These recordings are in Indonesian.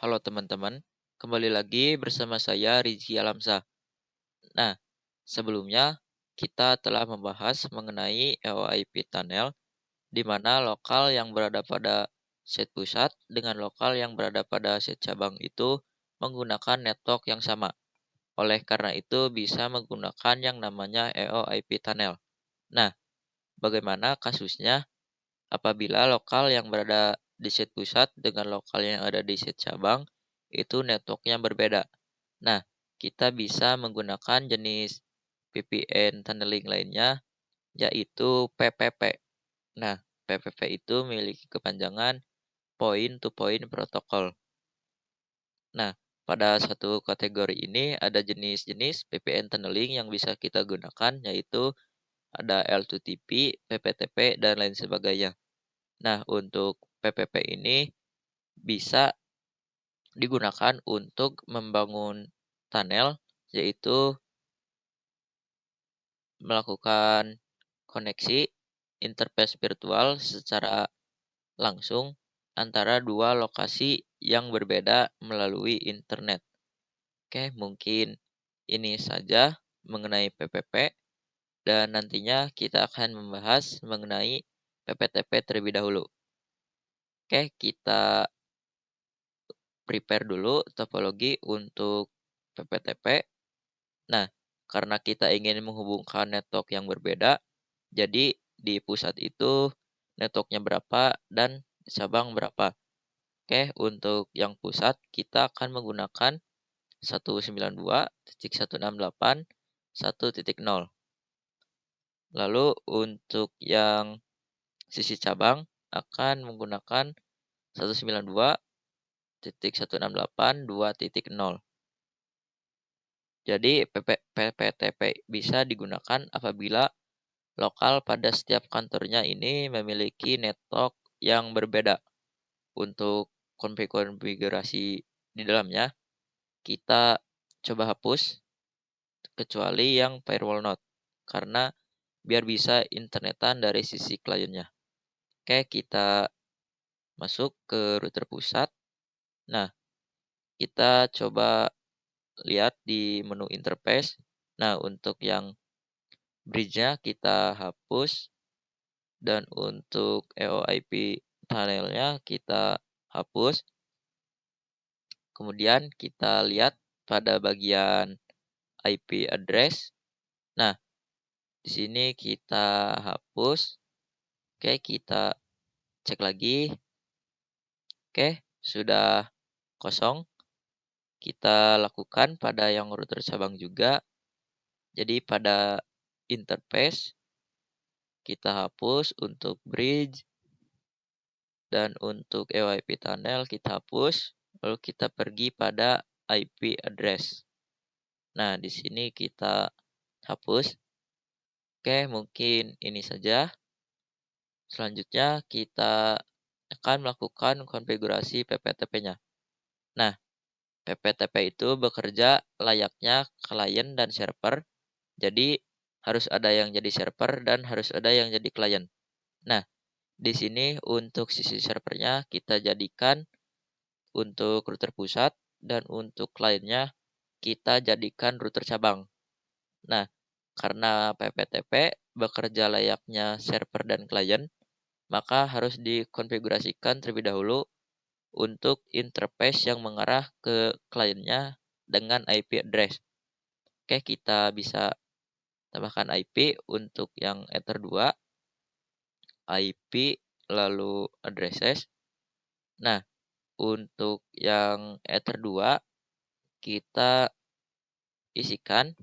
Halo teman-teman, kembali lagi bersama saya Rizky Alamsa. Nah, sebelumnya kita telah membahas mengenai EOIP tunnel, di mana lokal yang berada pada set pusat dengan lokal yang berada pada set cabang itu menggunakan network yang sama. Oleh karena itu bisa menggunakan yang namanya EOIP tunnel. Nah, bagaimana kasusnya apabila lokal yang berada di set pusat dengan lokal yang ada di set cabang itu networknya berbeda? Nah, kita bisa menggunakan jenis VPN tunneling lainnya, yaitu PPP. Nah, PPP itu memiliki kepanjangan Point to Point Protocol. Nah, pada satu kategori ini ada jenis-jenis VPN tunneling yang bisa kita gunakan, yaitu ada L2TP, PPTP, dan lain sebagainya. Nah, untuk PPP ini bisa digunakan untuk membangun tunnel, yaitu melakukan koneksi interface virtual secara langsung antara dua lokasi yang berbeda melalui internet. Oke, mungkin ini saja mengenai PPP dan nantinya kita akan membahas mengenai PPTP terlebih dahulu. Oke, kita prepare dulu topologi untuk PPTP. Nah, karena kita ingin menghubungkan network yang berbeda, jadi di pusat itu networknya berapa dan di cabang berapa. Oke, untuk yang pusat kita akan menggunakan 192.168.1.0. Lalu untuk yang sisi cabang akan menggunakan 192.168.2.0. Jadi PPTP bisa digunakan apabila lokal pada setiap kantornya ini memiliki network yang berbeda. Untuk konfigurasi di dalamnya, kita coba hapus kecuali yang firewall node, karena biar bisa internetan dari sisi kliennya. Oke, kita masuk ke router pusat. Nah, kita coba lihat di menu interface. Nah, untuk yang bridge-nya kita hapus dan untuk EOIP tunnelnya kita hapus. Kemudian kita lihat pada bagian IP address. Nah, di sini kita hapus. Oke, kita cek lagi. Oke, sudah kosong. Kita lakukan pada yang router cabang juga. Jadi pada interface kita hapus untuk bridge dan untuk EOIP tunnel kita hapus. Lalu kita pergi pada IP address. Nah, di sini kita hapus. Oke, mungkin ini saja. Selanjutnya kita akan melakukan konfigurasi PPTP-nya. Nah, PPTP itu bekerja layaknya klien dan server. Jadi harus ada yang jadi server dan harus ada yang jadi klien. Nah, di sini untuk sisi servernya kita jadikan untuk router pusat dan untuk kliennya kita jadikan router cabang. Nah, karena PPTP bekerja layaknya server dan klien, maka harus dikonfigurasikan terlebih dahulu untuk interface yang mengarah ke kliennya dengan IP address. Oke, kita bisa tambahkan IP untuk yang Ether 2, IP, lalu addresses. Nah, untuk yang Ether 2, kita isikan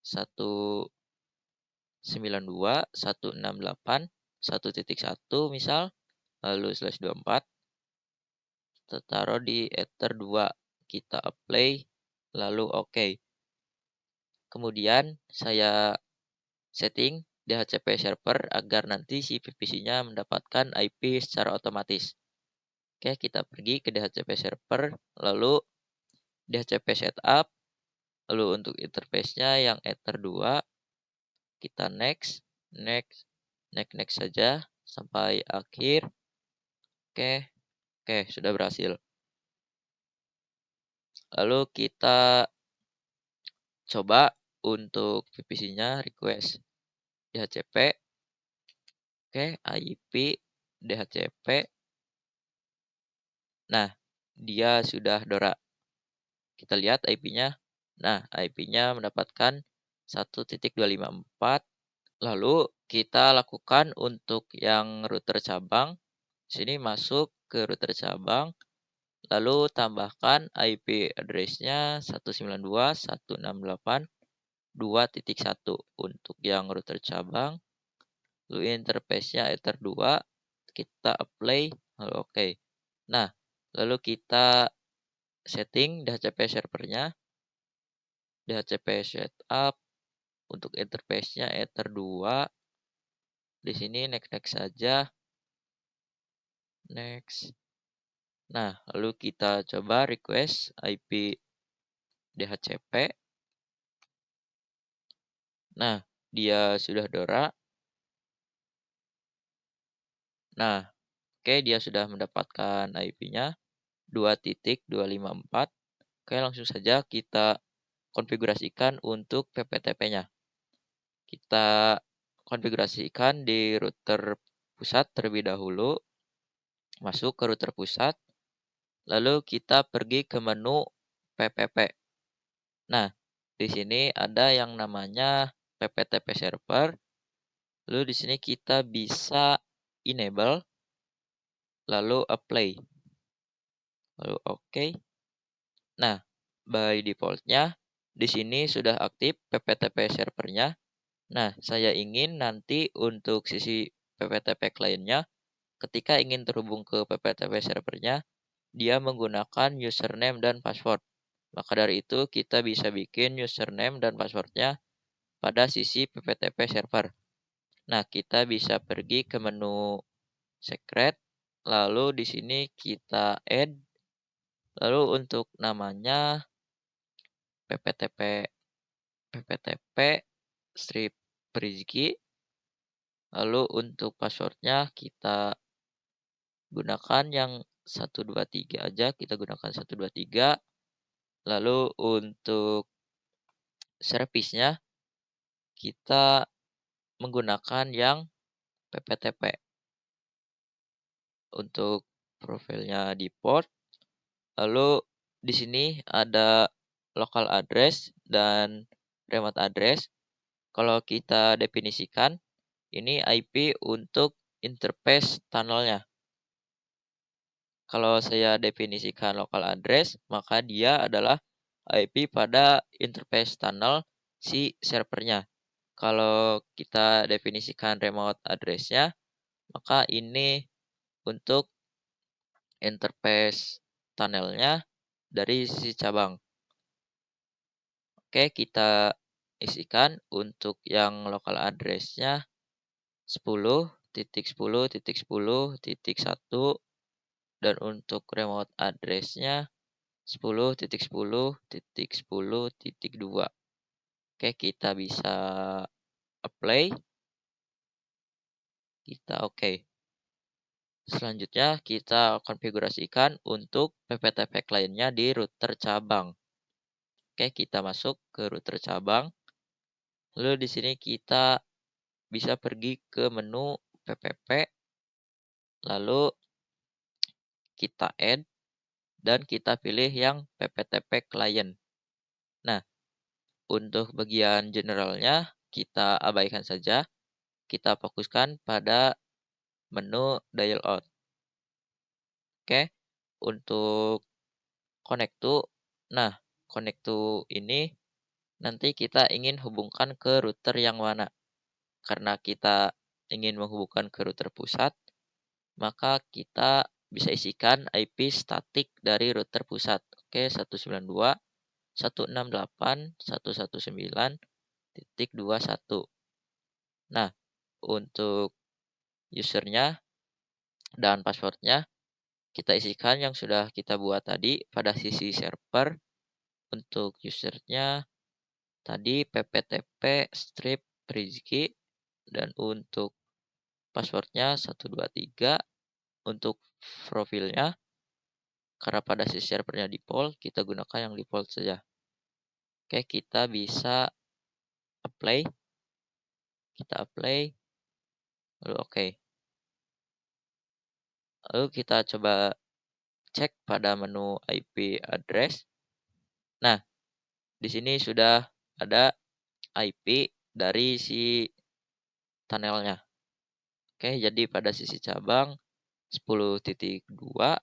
192.168.1.1 misal, lalu /24, kita taruh di Ether 2, kita apply, lalu OK. Kemudian saya setting DHCP server agar nanti si VPC-nya mendapatkan IP secara otomatis. Oke, kita pergi ke DHCP server, lalu DHCP setup, lalu untuk interface-nya yang Ether 2, kita next, next, next, next saja sampai akhir. Oke, oke, sudah berhasil. Lalu kita coba untuk VPC-nya request DHCP, oke, IP DHCP. Nah, dia sudah Dora. Kita lihat IP-nya. Nah, IP-nya mendapatkan 1.254. Lalu kita lakukan untuk yang router cabang. Sini masuk ke router cabang. Lalu tambahkan IP address-nya 192.168.2.1 untuk yang router cabang. Lalu interface-nya Ether 2. Kita apply. Lalu oke. Nah, lalu kita setting DHCP servernya. DHCP setup untuk interface-nya Ether 2. Di sini next saja. Next. Nah, lalu kita coba request IP DHCP. Nah, dia sudah Dora. Nah, oke, dia sudah mendapatkan IP-nya 2.254. Oke, langsung saja kita konfigurasikan untuk PPTP-nya. Kita konfigurasikan di router pusat terlebih dahulu. Masuk ke router pusat. Lalu kita pergi ke menu PPP. Nah, di sini ada yang namanya PPTP server. Lalu di sini kita bisa enable, lalu apply, lalu oke. Nah, by defaultnya di sini sudah aktif PPTP servernya. Nah, saya ingin nanti untuk sisi PPTP kliennya, ketika ingin terhubung ke PPTP servernya, dia menggunakan username dan password. Maka dari itu kita bisa bikin username dan passwordnya pada sisi PPTP server. Nah, kita bisa pergi ke menu secret, lalu di sini kita add, lalu untuk namanya PPTP strip Rizky, lalu untuk passwordnya kita gunakan yang 123 aja, kita gunakan 123. Lalu untuk servisnya kita menggunakan yang PPTP. Untuk profilnya di port. Lalu di sini ada local address dan remote address. Kalau kita definisikan, ini IP untuk interface tunnelnya. Kalau saya definisikan local address, maka dia adalah IP pada interface tunnel si servernya. Kalau kita definisikan remote address-nya, maka ini untuk interface tunnelnya dari sisi cabang. Oke, kita isikan untuk yang local address-nya 10.10.10.1 dan untuk remote address-nya 10.10.10.2. Oke, kita bisa apply. Kita oke. Selanjutnya kita konfigurasikan untuk PPTP kliennya di router cabang. Oke, kita masuk ke router cabang. Lalu di sini kita bisa pergi ke menu PPP. Lalu kita add dan kita pilih yang PPTP client. Nah, untuk bagian generalnya kita abaikan saja. Kita fokuskan pada menu dial out. Oke, untuk connect to. Nah, connect to ini nanti kita ingin hubungkan ke router yang mana. Karena kita ingin menghubungkan ke router pusat, maka kita bisa isikan IP statik dari router pusat. Oke, 192.168.119.21. Nah, untuk usernya dan passwordnya kita isikan yang sudah kita buat tadi pada sisi server. Untuk usernya tadi pptp strip Rizky dan untuk passwordnya 123. Untuk profilnya karena pada sisi servernya default, kita gunakan yang default saja. Oke, kita bisa apply, lalu oke. Lalu kita coba cek pada menu IP address. Nah, di sini sudah ada IP dari si tunnelnya. Oke, jadi pada sisi cabang 10.2,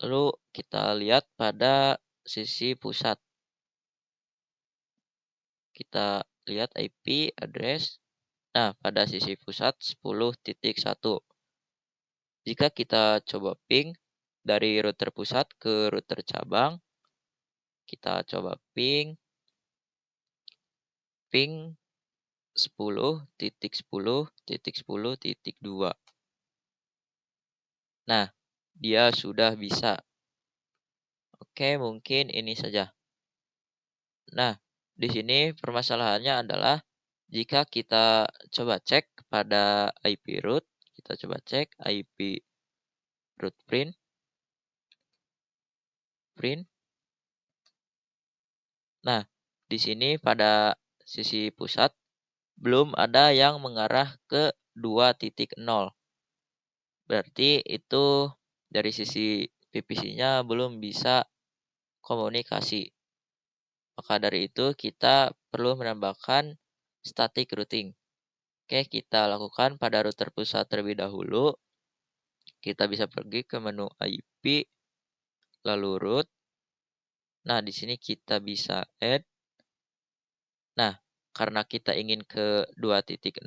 lalu kita lihat pada sisi pusat. Kita lihat IP address. Nah, pada sisi pusat 10.1. Jika kita coba ping dari router pusat ke router cabang, kita coba ping 10.10.10.2. Nah, dia sudah bisa. Oke, mungkin ini saja. Nah, di sini permasalahannya adalah jika kita coba cek pada IP root, kita coba cek IP root print. Nah, di sini pada sisi pusat belum ada yang mengarah ke 2.0. Berarti itu dari sisi VPC-nya belum bisa komunikasi. Maka dari itu kita perlu menambahkan static routing. Oke, kita lakukan pada router pusat terlebih dahulu. Kita bisa pergi ke menu IP, lalu root. Nah, di sini kita bisa add. Nah, karena kita ingin ke 2.0,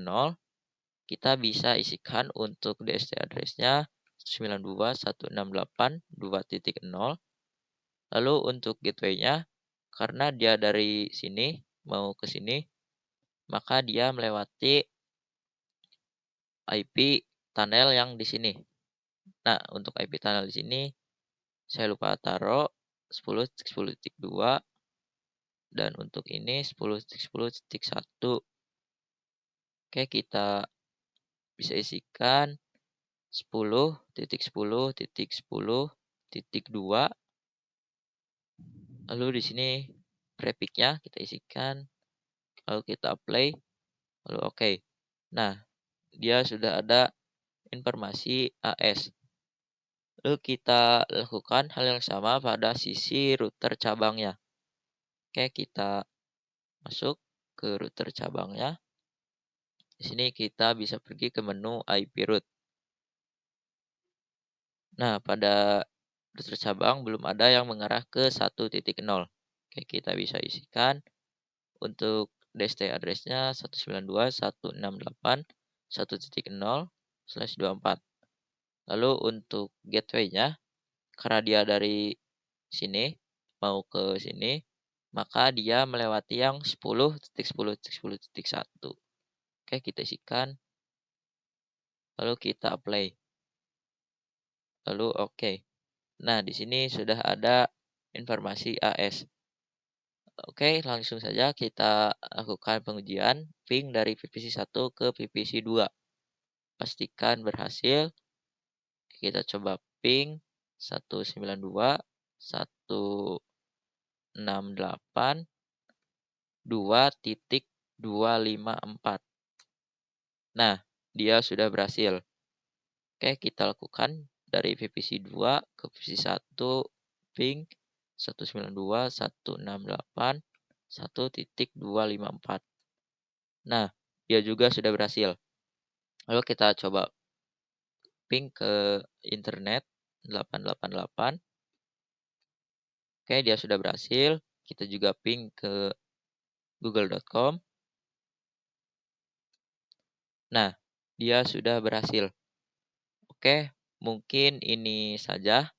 kita bisa isikan untuk DST address-nya 192.168.2.0. Lalu untuk gateway-nya, karena dia dari sini mau ke sini, maka dia melewati IP tunnel yang di sini. Nah, untuk IP tunnel di sini saya lupa taruh 10.10.2, dan untuk ini 10.10.1. Oke, kita bisa isikan 10.10.10.2. Lalu di sini prefix-nya kita isikan, lalu kita apply, lalu oke. Nah, dia sudah ada informasi AS. Lalu kita lakukan hal yang sama pada sisi router cabangnya. Oke, kita masuk ke router cabangnya. Di sini kita bisa pergi ke menu IP root. Nah, pada router cabang belum ada yang mengarah ke 1.0. Oke, kita bisa isikan untuk DST address-nya 192.168.1.0/24. Lalu untuk gateway-nya, karena dia dari sini mau ke sini, maka dia melewati yang 10.10.10.1. Oke, kita isikan, lalu kita apply, lalu oke. Nah, di sini sudah ada informasi AS. Oke, langsung saja kita lakukan pengujian ping dari VPC 1 ke VPC 2. Pastikan berhasil. Kita coba ping 192.168.2.254. Nah, dia sudah berhasil. Oke, kita lakukan dari VPC 2 ke VPC 1 ping 192.168.1.254. Nah, dia juga sudah berhasil. Lalu kita coba ping ke internet 888. Oke, dia sudah berhasil. Kita juga ping ke google.com. Nah, dia sudah berhasil. Oke, mungkin ini saja